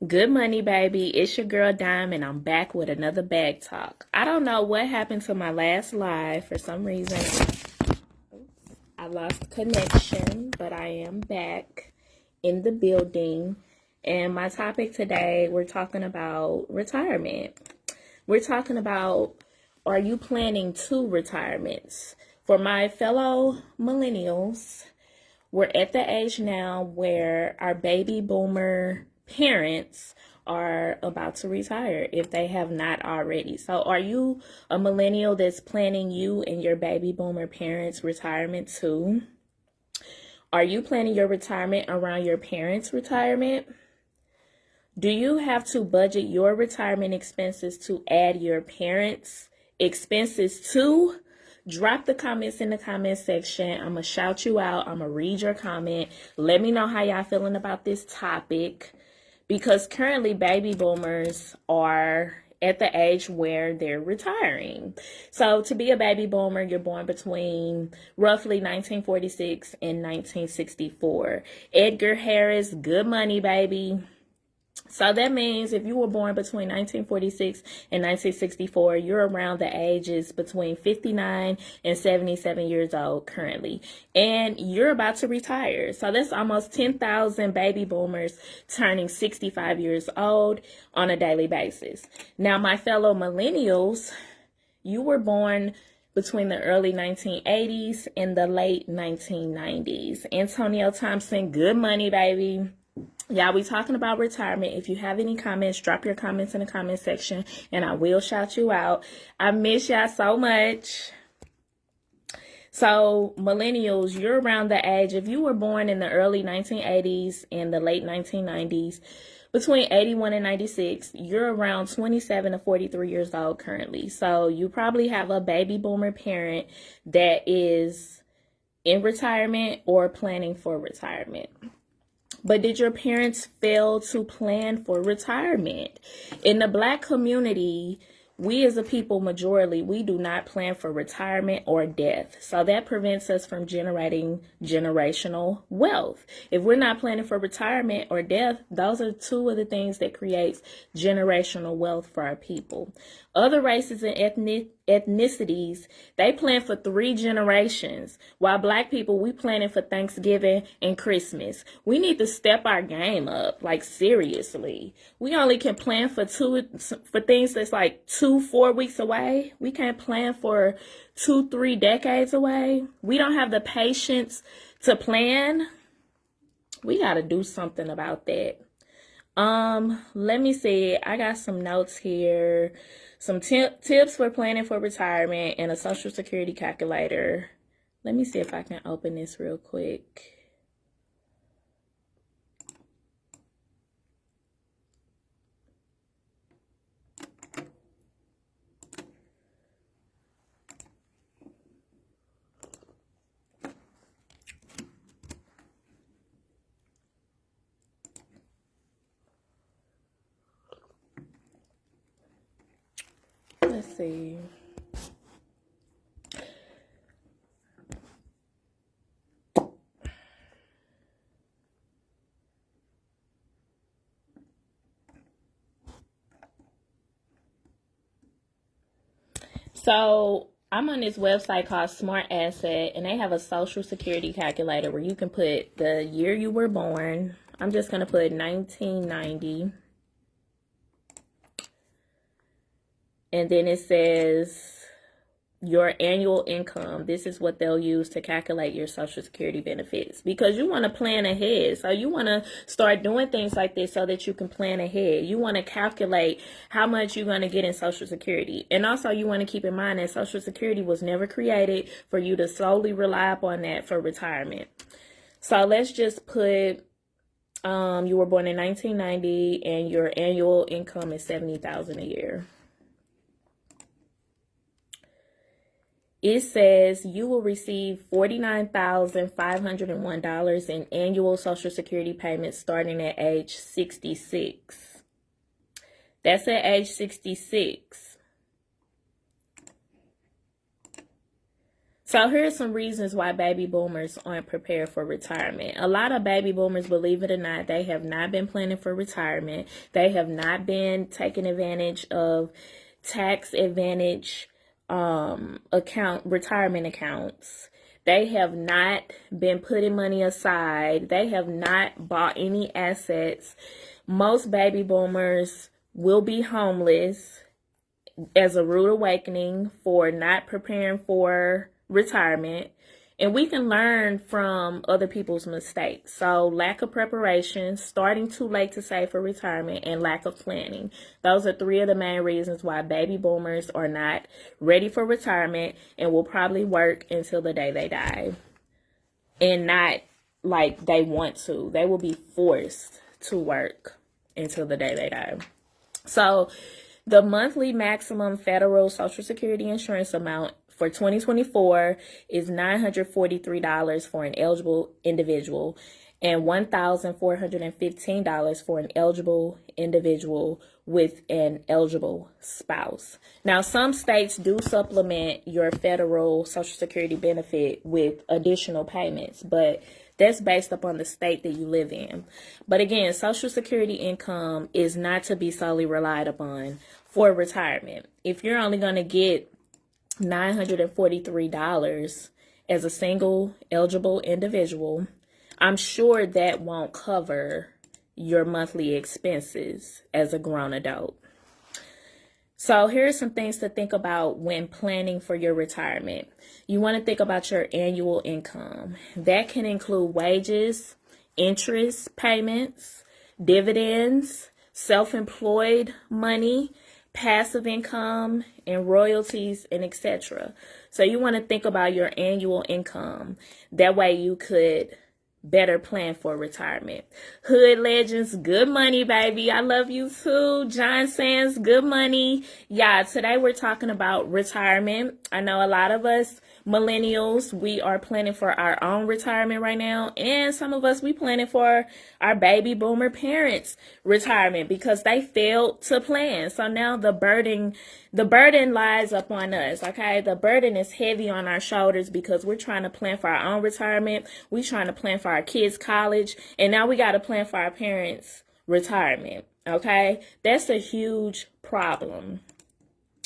Good money, baby. It's your girl Dime, and I'm back with another bag talk. I don't know what happened to my last live. For some reason, I lost connection, but I am back in the building. And my topic today, we're talking about retirement. We're talking about, are you planning two retirements? For my fellow millennials, we're at the age now where our baby boomer parents are about to retire if they have not already. So are you a millennial that's planning you and your baby boomer parents' retirement too? Are you planning your retirement around your parents' retirement? Do you have to budget your retirement expenses to add your parents' expenses too? Drop the comments in the comment section. I'm going to shout you out. I'm going to read your comment. Let me know how y'all feeling about this topic. Because currently baby boomers are at the age where they're retiring. So to be a baby boomer, you're born between roughly 1946 and 1964. Edgar Harris, good money, baby. So that means if you were born between 1946 and 1964, you're around the ages between 59 and 77 years old currently. And you're about to retire. So that's almost 10,000 baby boomers turning 65 years old on a daily basis. Now, my fellow millennials, you were born between the early 1980s and the late 1990s. Antonio Thompson, good money, baby. Y'all, we talking about retirement. If you have any comments, drop your comments in the comment section and I will shout you out. I miss y'all so much. So millennials, you're around the age, if you were born in the early 1980s and the late 1990s, between 81 and 96, you're around 27 to 43 years old currently. So you probably have a baby boomer parent that is in retirement or planning for retirement. But did your parents fail to plan for retirement? In the Black community, we as a people, majority, we do not plan for retirement or death. So that prevents us from generating generational wealth. If we're not planning for retirement or death, those are two of the things that creates generational wealth for our people. Other races and ethnicities, they plan for 3 generations. While Black people, we planning for Thanksgiving and Christmas. We need to step our game up, like seriously. We only can plan for things that's like 2-4 weeks away. We can't plan for 2-3 decades away. We don't have the patience to plan. We got to do something about that. Let me see. I got some notes here. Some tips for planning for retirement and a Social Security calculator. Let me see if I can open this real quick. Let's see. So I'm on this website called Smart Asset, and they have a Social Security calculator where you can put the year you were born. I'm just going to put 1990. And then it says your annual income. This is what they'll use to calculate your Social Security benefits, because you want to plan ahead. So you want to start doing things like this so that you can plan ahead. You want to calculate how much you're going to get in Social Security. And also you want to keep in mind that Social Security was never created for you to solely rely upon that for retirement. So let's just put you were born in 1990 and your annual income is $70,000 a year. It says you will receive $49,501 in annual Social Security payments starting at age 66. That's at age 66. So here's some reasons why baby boomers aren't prepared for retirement. A lot of baby boomers, believe it or not, they have not been planning for retirement. They have not been taking advantage of tax advantage retirement accounts. They have not been putting money aside. They have not bought any assets. Most baby boomers will be homeless as a rude awakening for not preparing for retirement. And we can learn from other people's mistakes. So lack of preparation, starting too late to save for retirement, and lack of planning. Those are three of the main reasons why baby boomers are not ready for retirement and will probably work until the day they die. And not like they want to. They will be forced to work until the day they die. So the monthly maximum federal Social Security insurance amount for 2024 is $943 for an eligible individual and $1,415 for an eligible individual with an eligible spouse. Now, some states do supplement your federal Social Security benefit with additional payments, but that's based upon the state that you live in. But again, Social Security income is not to be solely relied upon for retirement. If you're only going to get $943 as a single eligible individual, I'm sure that won't cover your monthly expenses as a grown adult. So here are some things to think about when planning for your retirement. You want to think about your annual income. That can include wages, interest payments, dividends, self-employed money, passive income, and royalties, and etc. So you want to think about your annual income. That way you could better plan for retirement. Hood Legends, good money, baby. I love you too. John Sands, good money. Yeah, today we're talking about retirement. I know a lot of us millennials, we are planning for our own retirement right now. And some of us, we planning for our baby boomer parents' retirement because they failed to plan. So now the burden lies upon us, okay? The burden is heavy on our shoulders because we're trying to plan for our own retirement. We're trying to plan for our kids' college. And now we got to plan for our parents' retirement, okay? That's a huge problem.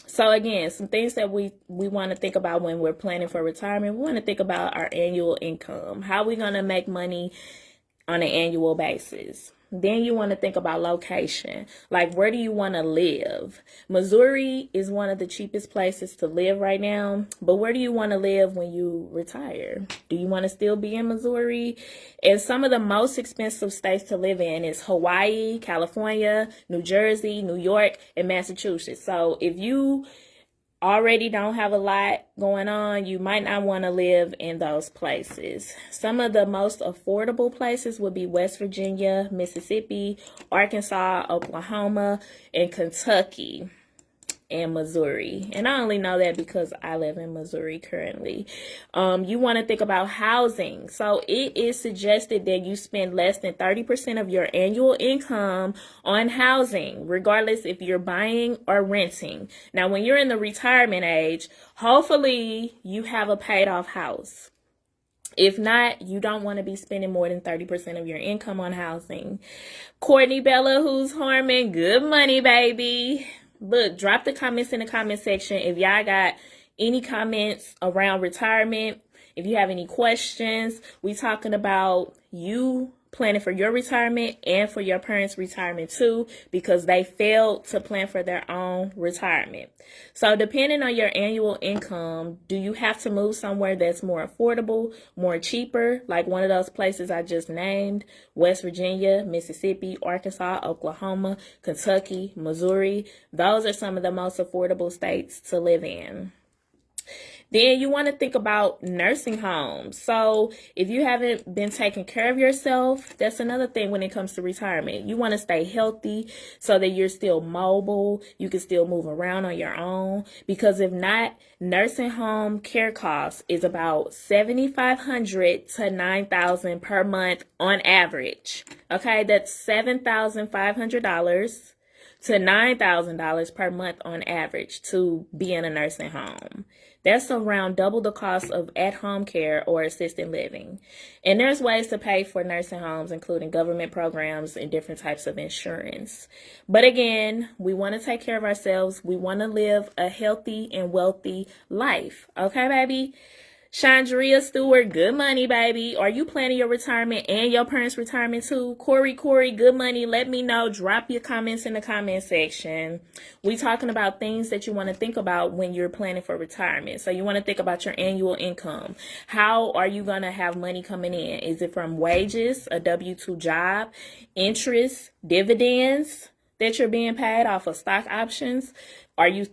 So again, some things that we want to think about when we're planning for retirement. We want to think about our annual income. How are we going to make money on an annual basis? Then you want to think about location. Like, where do you want to live? Missouri is one of the cheapest places to live right now. But where do you want to live when you retire? Do you want to still be in Missouri? And some of the most expensive states to live in is Hawaii, California, New Jersey, New York, and Massachusetts. So if you already don't have a lot going on, you might not want to live in those places. Some of the most affordable places would be West Virginia, Mississippi, Arkansas, Oklahoma, and Kentucky, and Missouri. And I only know that because I live in Missouri currently. You want to think about housing. So it is suggested that you spend less than 30% of your annual income on housing, regardless if you're buying or renting. Now, when you're in the retirement age, hopefully you have a paid off house. If not, you don't want to be spending more than 30% of your income on housing. Courtney Bella, who's Harmon, good money, baby. Look, drop the comments in the comment section if y'all got any comments around retirement. If you have any questions, we talking about you planning for your retirement and for your parents' retirement too, because they failed to plan for their own retirement. So depending on your annual income, do you have to move somewhere that's more affordable, more cheaper, like one of those places I just named, West Virginia, Mississippi, Arkansas, Oklahoma, Kentucky, Missouri? Those are some of the most affordable states to live in. Then you want to think about nursing homes. So if you haven't been taking care of yourself, that's another thing when it comes to retirement. You want to stay healthy so that you're still mobile. You can still move around on your own. Because if not, nursing home care costs is about $7,500 to $9,000 per month on average. Okay, that's $7,500 to $9,000 per month on average to be in a nursing home. That's around double the cost of at-home care or assisted living. And there's ways to pay for nursing homes, including government programs and different types of insurance. But again, we want to take care of ourselves. We want to live a healthy and wealthy life. Okay, baby? Chandria Stewart, good money, baby. Are you planning your retirement and your parents' retirement too? Corey, good money. Let me know. Drop your comments in the comment section. We talking about things that you want to think about when you're planning for retirement. So you want to think about your annual income. How are you going to have money coming in? Is it from wages, a W-2 job, interest, dividends that you're being paid off of stock options? Are you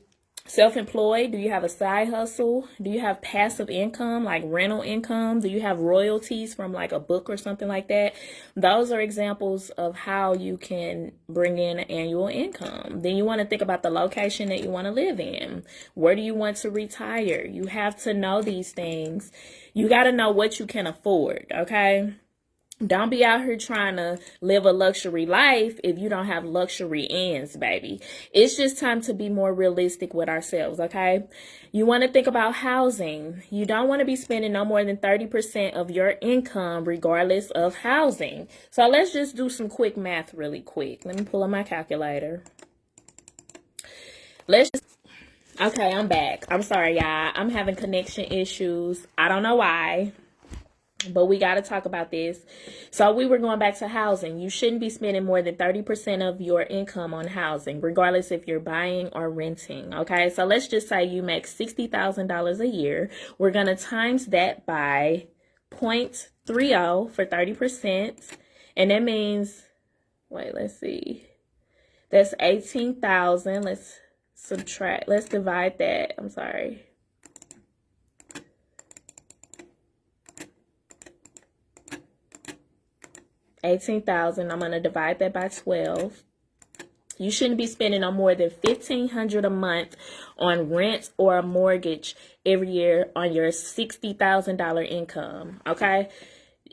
self-employed? Do you have a side hustle? Do you have passive income like rental income? Do you have royalties from like a book or something like that? Those are examples of how you can bring in an annual income. Then you want to think about the location that you want to live in. Where do you want to retire? You have to know these things. You got to know what you can afford, okay? Don't be out here trying to live a luxury life if you don't have luxury ends, baby. It's just time to be more realistic with ourselves, okay? You want to think about housing. You don't want to be spending no more than 30% of your income regardless of housing. So let's just do some quick math really quick. Let me pull up my calculator. Okay, I'm back. I'm sorry, y'all. I'm having connection issues. I don't know why, but we got to talk about this. So we were going back to housing. You shouldn't be spending more than 30% of your income on housing, regardless if you're buying or renting. Okay, so let's just say you make $60,000 a year. We're going to times that by 0.30 for 30%. And that means, wait, let's see. That's 18,000. Let's subtract. Let's divide that. I'm sorry. 18,000. I'm going to divide that by 12. You shouldn't be spending no more than $1,500 a month on rent or a mortgage every year on your $60,000 income. Okay?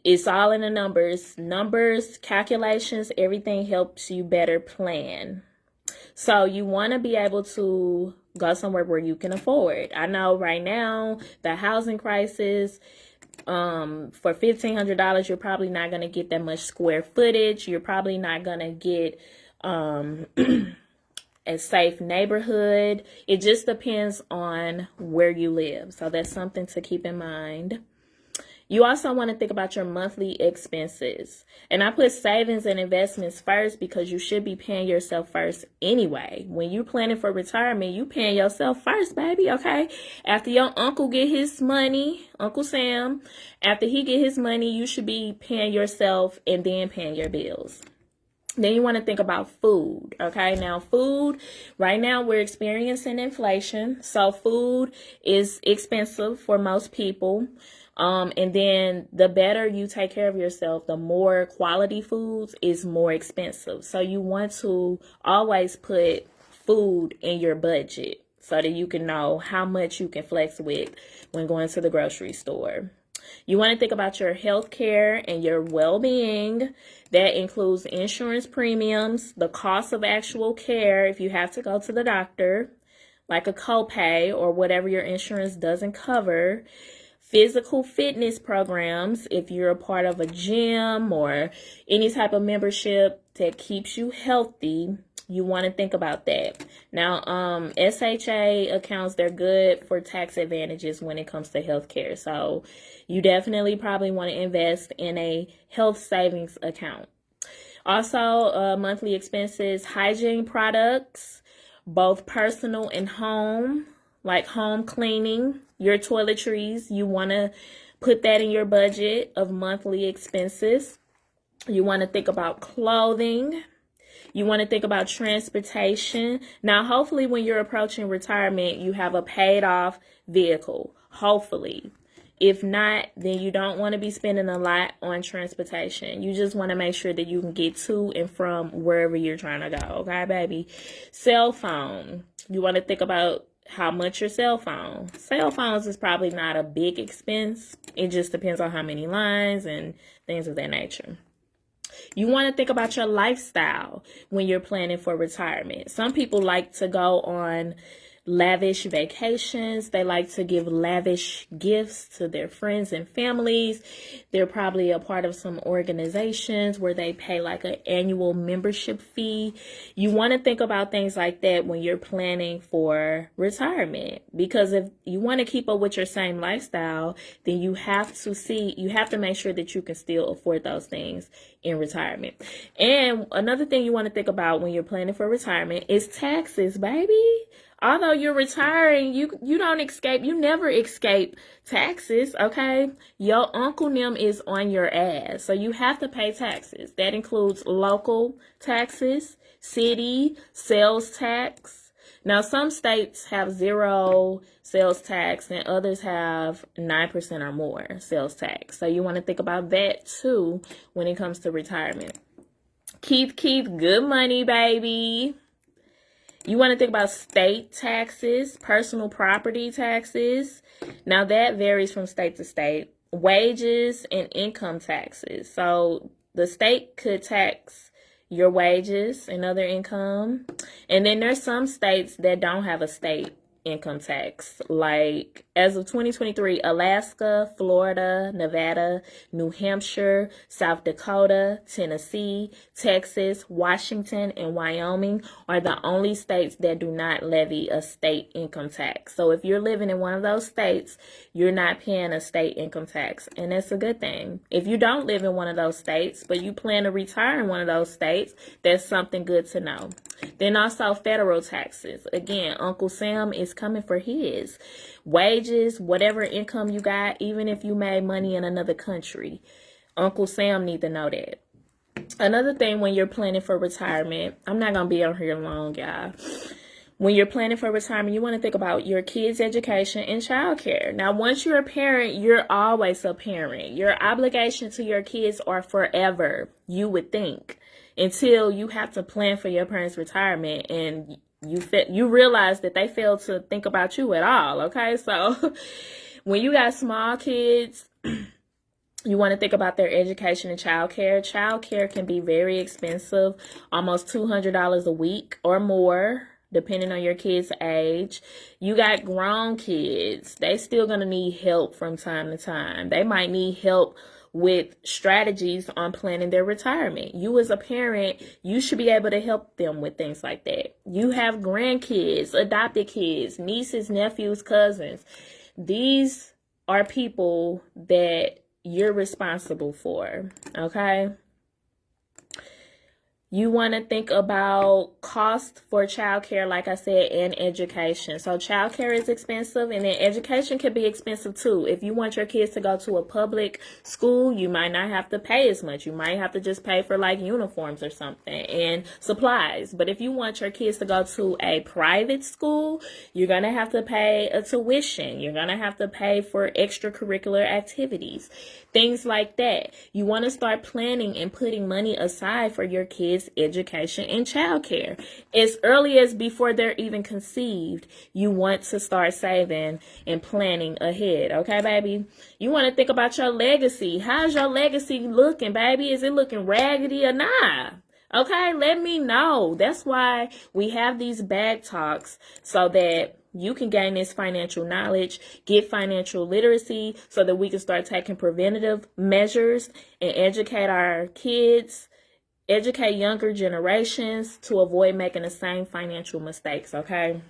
It's all in the numbers. Numbers, calculations, everything helps you better plan. So you want to be able to go somewhere where you can afford. I know right now, the housing crisis, for $1,500, you're probably not going to get that much square footage. You're probably not going to get a safe neighborhood. It just depends on where you live. So that's something to keep in mind. You also want to think about your monthly expenses. And I put savings and investments first because you should be paying yourself first anyway. When you're planning for retirement, you paying yourself first, baby, okay? After your uncle get his money, Uncle Sam, after he get his money, you should be paying yourself and then paying your bills. Then you want to think about food, okay? Now, food, right now we're experiencing inflation. So food is expensive for most people. And then the better you take care of yourself, the more quality foods is more expensive. So you want to always put food in your budget so that you can know how much you can flex with when going to the grocery store. You want to think about your health care and your well-being. That includes insurance premiums, the cost of actual care if you have to go to the doctor, like a copay or whatever your insurance doesn't cover. Physical fitness programs, if you're a part of a gym or any type of membership that keeps you healthy, you want to think about that. Now, SHA accounts, they're good for tax advantages when it comes to healthcare. So you definitely probably want to invest in a health savings account. Also, monthly expenses, hygiene products, both personal and home, like home cleaning, your toiletries. You want to put that in your budget of monthly expenses. You want to think about clothing. You want to think about transportation. Now, hopefully when you're approaching retirement, you have a paid off vehicle. Hopefully. If not, then you don't want to be spending a lot on transportation. You just want to make sure that you can get to and from wherever you're trying to go. Okay, baby? Cell phone. You want to think about how much your cell phones is probably not a big expense. It just depends on how many lines and things of that nature. You want to think about your lifestyle when you're planning for retirement. Some people like to go on lavish vacations. They like to give lavish gifts to their friends and families. They're probably a part of some organizations where they pay like an annual membership fee. You want to think about things like that when you're planning for retirement, because if you want to keep up with your same lifestyle, then you have to make sure that you can still afford those things in retirement. And another thing you want to think about when you're planning for retirement is taxes, baby. Although you're retiring, you never escape taxes, okay? Your Uncle Nim is on your ass, so you have to pay taxes. That includes local taxes, city, sales tax. Now, some states have 0 sales tax and others have 9% or more sales tax. So you want to think about that too when it comes to retirement. Keith, good money, baby. You want to think about state taxes, personal property taxes. Now, that varies from state to state. Wages and income taxes. So the state could tax your wages and other income. And then there's some states that don't have a state income tax. Like, as of 2023, Alaska, Florida, Nevada, New Hampshire, South Dakota, Tennessee, Texas, Washington, and Wyoming are the only states that do not levy a state income tax. So if you're living in one of those states, you're not paying a state income tax, and that's a good thing. If you don't live in one of those states, but you plan to retire in one of those states, that's something good to know. Then also federal taxes. Again, Uncle Sam is coming for his. Wages, whatever income you got, even if you made money in another country, Uncle Sam need to know that. Another thing when you're planning for retirement, I'm not going to be on here long, y'all. When you're planning for retirement, you want to think about your kids' education and childcare. Now, once you're a parent, you're always a parent. Your obligations to your kids are forever, you would think, until you have to plan for your parents' retirement and you realize that they fail to think about you at all, okay? So when you got small kids, you want to think about their education and childcare. Childcare can be very expensive, almost $200 a week or more, depending on your kid's age. You got grown kids. They still going to need help from time to time. They might need help with strategies on planning their retirement. You as a parent, you should be able to help them with things like that. You have grandkids, adopted kids, nieces, nephews, cousins. These are people that you're responsible for, okay? You want to think about cost for childcare, like I said, and education. So childcare is expensive, and then education can be expensive too. If you want your kids to go to a public school, you might not have to pay as much. You might have to just pay for like uniforms or something and supplies. But if you want your kids to go to a private school, you're going to have to pay a tuition. You're going to have to pay for extracurricular activities, things like that. You want to start planning and putting money aside for your kids' education and childcare. As early as before they're even conceived, you want to start saving and planning ahead, okay, baby? You want to think about your legacy. How's your legacy looking, baby? Is it looking raggedy or not? Okay, let me know. That's why we have these bag talks, so that you can gain this financial knowledge, get financial literacy, so that we can start taking preventative measures and educate our kids, educate younger generations to avoid making the same financial mistakes, okay?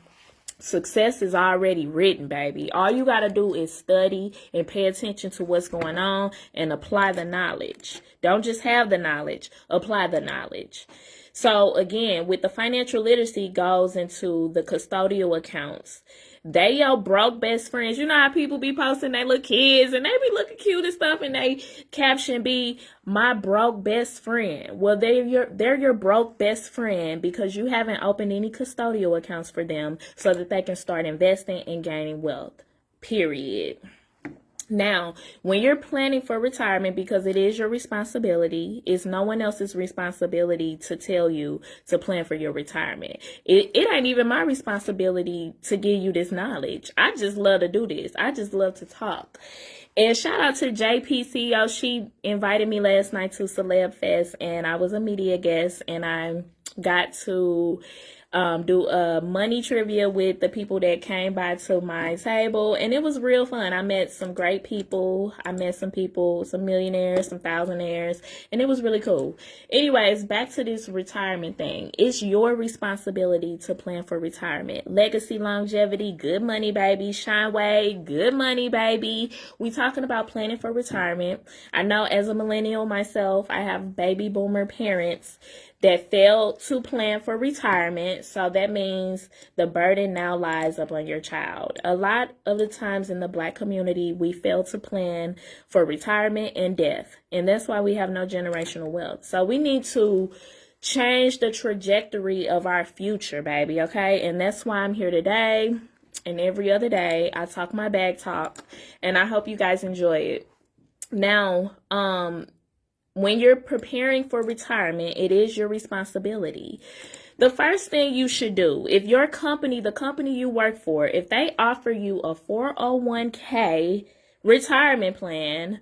Success is already written, baby. All you got to do is study and pay attention to what's going on and apply the knowledge. Don't just have the knowledge, apply the knowledge. So again, with the financial literacy goes into the custodial accounts. They your broke best friends. You know how people be posting their little kids and they be looking cute and stuff, and they caption be my broke best friend. Well, they're your broke best friend because you haven't opened any custodial accounts for them so that they can start investing and gaining wealth. Period. Now, when you're planning for retirement, because it is your responsibility, it's no one else's responsibility to tell you to plan for your retirement. It ain't even my responsibility to give you this knowledge. I just love to do this. I just love to talk. And shout out to JPCO. She invited me last night to Celeb Fest, and I was a media guest, and I got to do a money trivia with the people that came by to my table. And it was real fun. I met some great people. I met some people, some millionaires, some thousandaires, and it was really cool. Anyways, back to this retirement thing. It's your responsibility to plan for retirement. Legacy, longevity, good money, baby. Shine way, good money, baby. We talking about planning for retirement. I know as a millennial myself, I have baby boomer parents that failed to plan for retirement. So that means the burden now lies upon your child. A lot of the times in the Black community, we fail to plan for retirement and death. And that's why we have no generational wealth. So we need to change the trajectory of our future, baby, okay? And that's why I'm here today. And every other day, I talk my bag talk. And I hope you guys enjoy it. Now, when you're preparing for retirement, it is your responsibility. The first thing you should do, if your company, the company you work for, if they offer you a 401k retirement plan,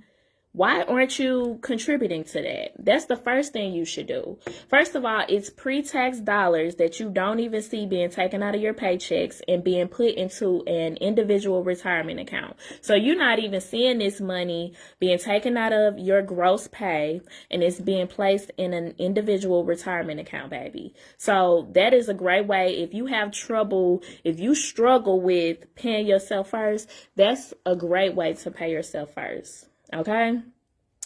why aren't you contributing to that? That's the first thing you should do. First of all, it's pre-tax dollars that you don't even see being taken out of your paychecks and being put into an individual retirement account. So you're not even seeing this money being taken out of your gross pay, and it's being placed in an individual retirement account, baby. So that is a great way. If you have trouble, if you struggle with paying yourself first, that's a great way to pay yourself first. Okay,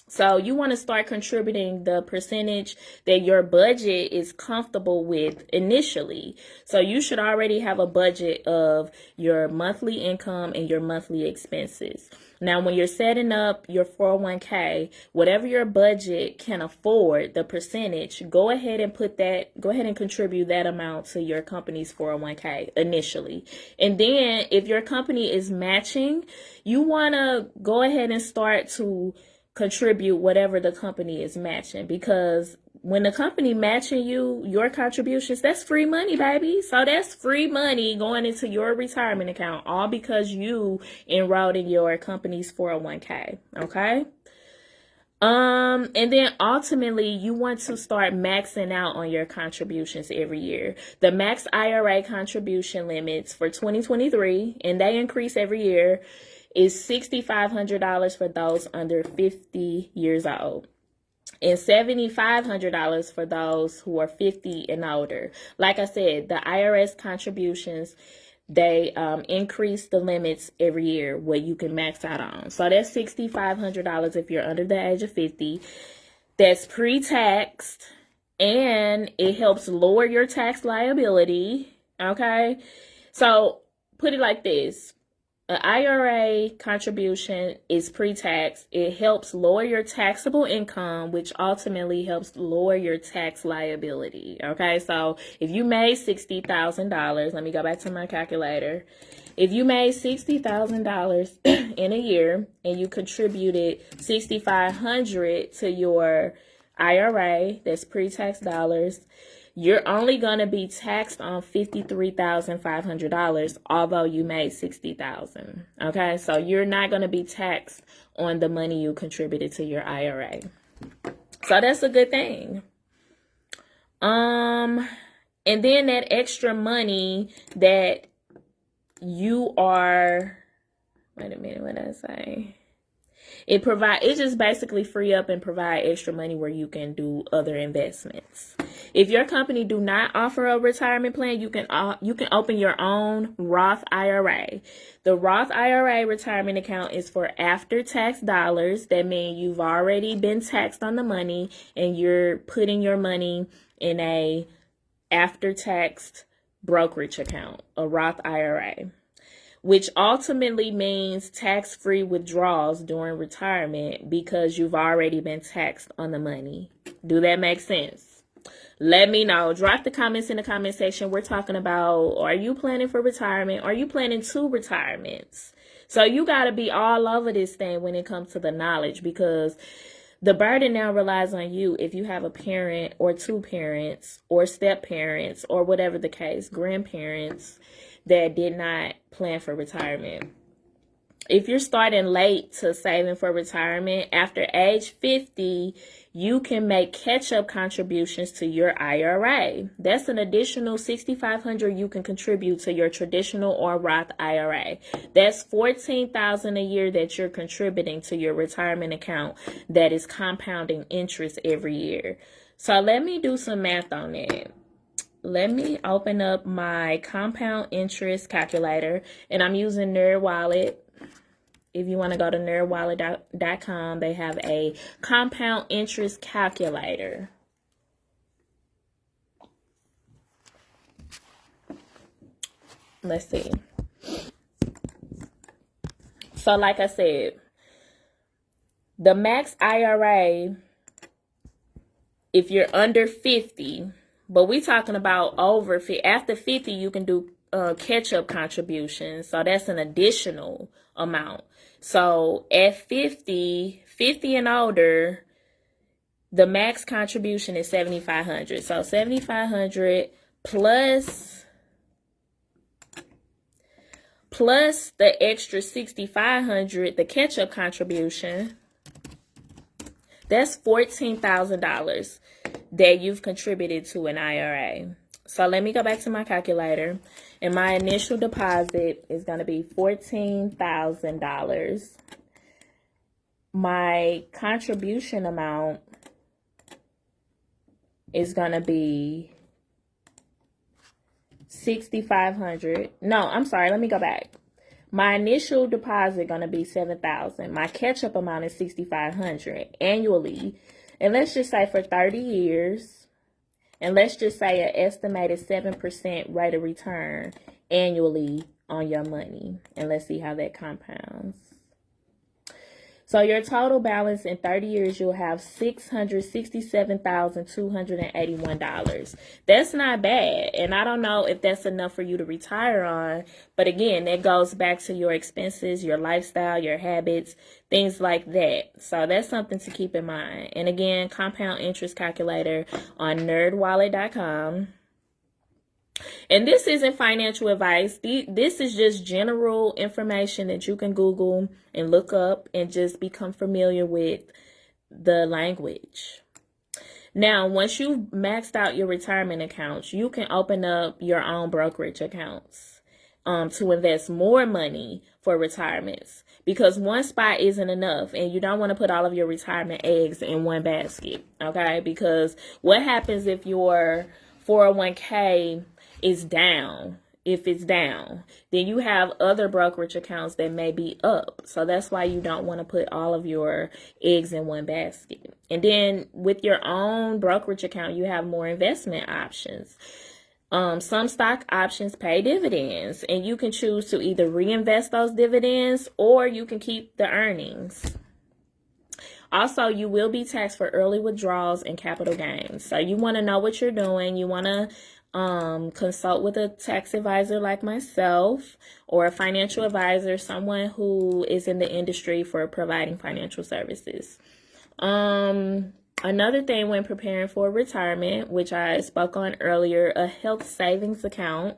so you want to start contributing the percentage that your budget is comfortable with initially. So you should already have a budget of your monthly income and your monthly expenses. Now, when you're setting up your 401k, whatever your budget can afford, the percentage, go ahead and contribute that amount to your company's 401k initially. And then if your company is matching, you want to go ahead and start to contribute whatever the company is matching, because when the company matching your contributions, that's free money, baby. So that's free money going into your retirement account, all because you enrolled in your company's 401k. Okay. And then ultimately you want to start maxing out on your contributions every year. The max IRA contribution limits for 2023, and they increase every year, is $6,500 for those under 50 years old, and $7,500 for those who are 50 and older. Like I said, the IRS contributions, they increase the limits every year what you can max out on. So that's $6,500 if you're under the age of 50. That's pre-taxed, and it helps lower your tax liability. Okay, so put it like this. An IRA contribution is pre-tax. It helps lower your taxable income, which ultimately helps lower your tax liability. Okay, so if you made $60,000, let me go back to my calculator. If you made $60,000 in a year and you contributed $6,500 to your IRA, that's pre-tax dollars, you're only going to be taxed on $53,500, although you made $60,000. Okay, so you're not going to be taxed on the money you contributed to your IRA. So that's a good thing. And then that extra money that you are, wait a minute, what did I say? It just basically free up and provide extra money where you can do other investments. If your company do not offer a retirement plan, you can open your own Roth IRA. The Roth IRA retirement account is for after-tax dollars. That means you've already been taxed on the money and you're putting your money in a after-tax brokerage account, a Roth IRA, which ultimately means tax-free withdrawals during retirement because you've already been taxed on the money. Do that make sense? Let me know. Drop the comments in the comment section. We're talking about, are you planning for retirement? Are you planning 2 retirements? So you got to be all over this thing when it comes to the knowledge, because the burden now relies on you if you have a parent or 2 parents or step parents or whatever the case, grandparents that did not plan for retirement. if you're starting late to saving for retirement, after age 50, you can make catch-up contributions to your IRA. That's an additional $6,500 you can contribute to your traditional or Roth IRA. That's $14,000 a year that you're contributing to your retirement account that is compounding interest every year. So let me do some math on that. Let me open up my compound interest calculator, and I'm using NerdWallet. If you want to go to nerdwallet.com, they have a compound interest calculator. Let's see. So like I said, the max IRA, if you're under 50, but we're talking about over 50. After 50, you can do catch-up contributions. So that's an additional amount. So at 50 and older, the max contribution is $7,500. So $7,500 plus the extra $6,500, the catch-up contribution, that's $14,000 that you've contributed to an IRA. So let me go back to my calculator, and my initial deposit is going to be $14,000. My contribution amount is going to be $6,500. No, I'm sorry. Let me go back. My initial deposit going to be $7,000. My catch-up amount is $6,500 annually. And let's just say for 30 years, and let's just say an estimated 7% rate of return annually on your money. And let's see how that compounds. So your total balance in 30 years, you'll have $667,281. That's not bad. And I don't know if that's enough for you to retire on. But again, that goes back to your expenses, your lifestyle, your habits, things like that. So that's something to keep in mind. And again, compound interest calculator on nerdwallet.com. And this isn't financial advice. This is just general information that you can Google and look up and just become familiar with the language. Now, once you've maxed out your retirement accounts, you can open up your own brokerage accounts to invest more money for retirements, because one spot isn't enough, and you don't want to put all of your retirement eggs in one basket, okay? Because what happens if your 401k is down? If it's down, then you have other brokerage accounts that may be up. So that's why you don't want to put all of your eggs in one basket. And then with your own brokerage account, you have more investment options. Some stock options pay dividends, and you can choose to either reinvest those dividends or you can keep the earnings. Also, you will be taxed for early withdrawals and capital gains. So you want to know what you're doing. You want to consult with a tax advisor like myself, or a financial advisor, someone who is in the industry for providing financial services. Another thing when preparing for retirement, which I spoke on earlier, a health savings account.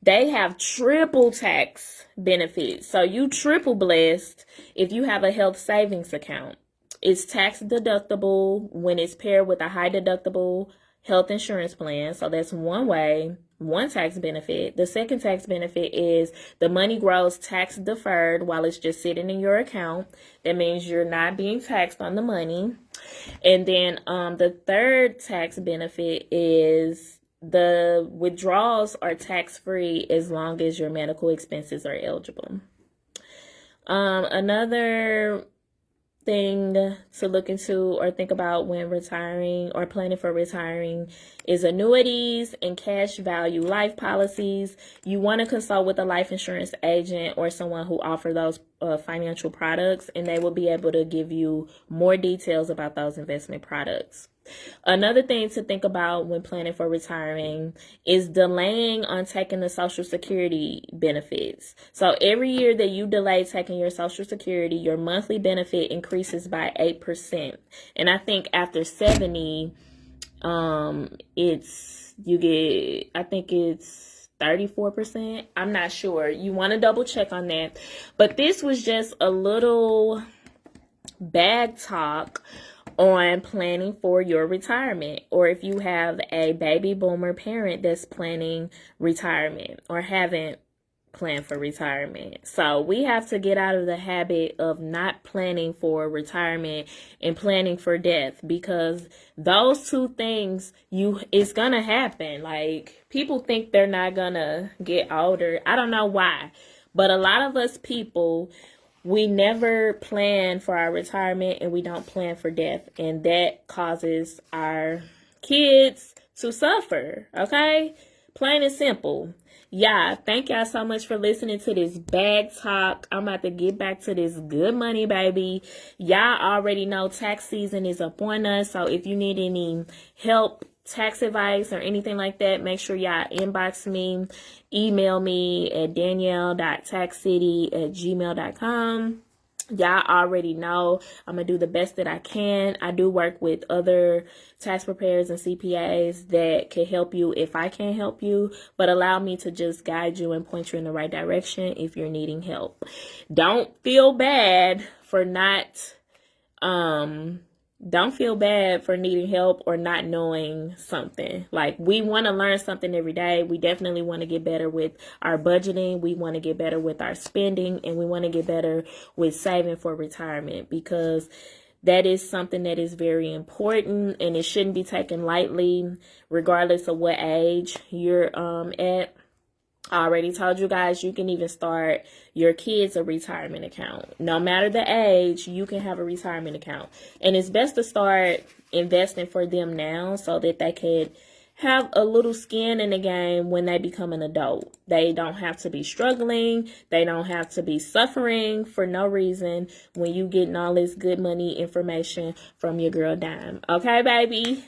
They have triple tax benefits. So you triple blessed if you have a health savings account. It's tax deductible when it's paired with a high deductible health insurance plan. So that's one way, one tax benefit. The second tax benefit is the money grows tax deferred while it's just sitting in your account. That means you're not being taxed on the money. And then the third tax benefit is the withdrawals are tax-free as long as your medical expenses are eligible. Another thing to look into or think about when retiring or planning for retiring is annuities and cash value life policies. You want to consult with a life insurance agent or someone who offers those financial products, and they will be able to give you more details about those investment products. Another thing to think about when planning for retiring is delaying on taking the Social Security benefits. So every year that you delay taking your Social Security, your monthly benefit increases by 8%. And I think after 70, it's 34%. I'm not sure. You want to double check on that. But this was just a little bag talk on planning for your retirement, or if you have a baby boomer parent that's planning retirement or haven't planned for retirement. So we have to get out of the habit of not planning for retirement and planning for death, because those two things, it's gonna happen. Like, people think they're not gonna get older. I don't know why, but a lot of us people, we never plan for our retirement and we don't plan for death, and that causes our kids to suffer. Okay, plain and simple. Yeah, thank y'all so much for listening to this bag talk. I'm about to get back to this good money, baby. Y'all already know tax season is upon us, so if you need any help, tax advice, or anything like that, make sure y'all inbox me, email me at danielle.taxcity@gmail.com. Y'all already know I'm going to do the best that I can. I do work with other tax preparers and CPAs that can help you if I can't help you, but allow me to just guide you and point you in the right direction if you're needing help. Don't feel bad for don't feel bad for needing help or not knowing something. Like, we want to learn something every day. We definitely want to get better with our budgeting. We want to get better with our spending, and we want to get better with saving for retirement, because that is something that is very important, and it shouldn't be taken lightly regardless of what age you're at. I already told you guys, you can even start your kids a retirement account. No matter the age, you can have a retirement account. And it's best to start investing for them now so that they can have a little skin in the game when they become an adult. They don't have to be struggling. They don't have to be suffering for no reason when you getting all this good money information from your girl Dime. Okay, baby?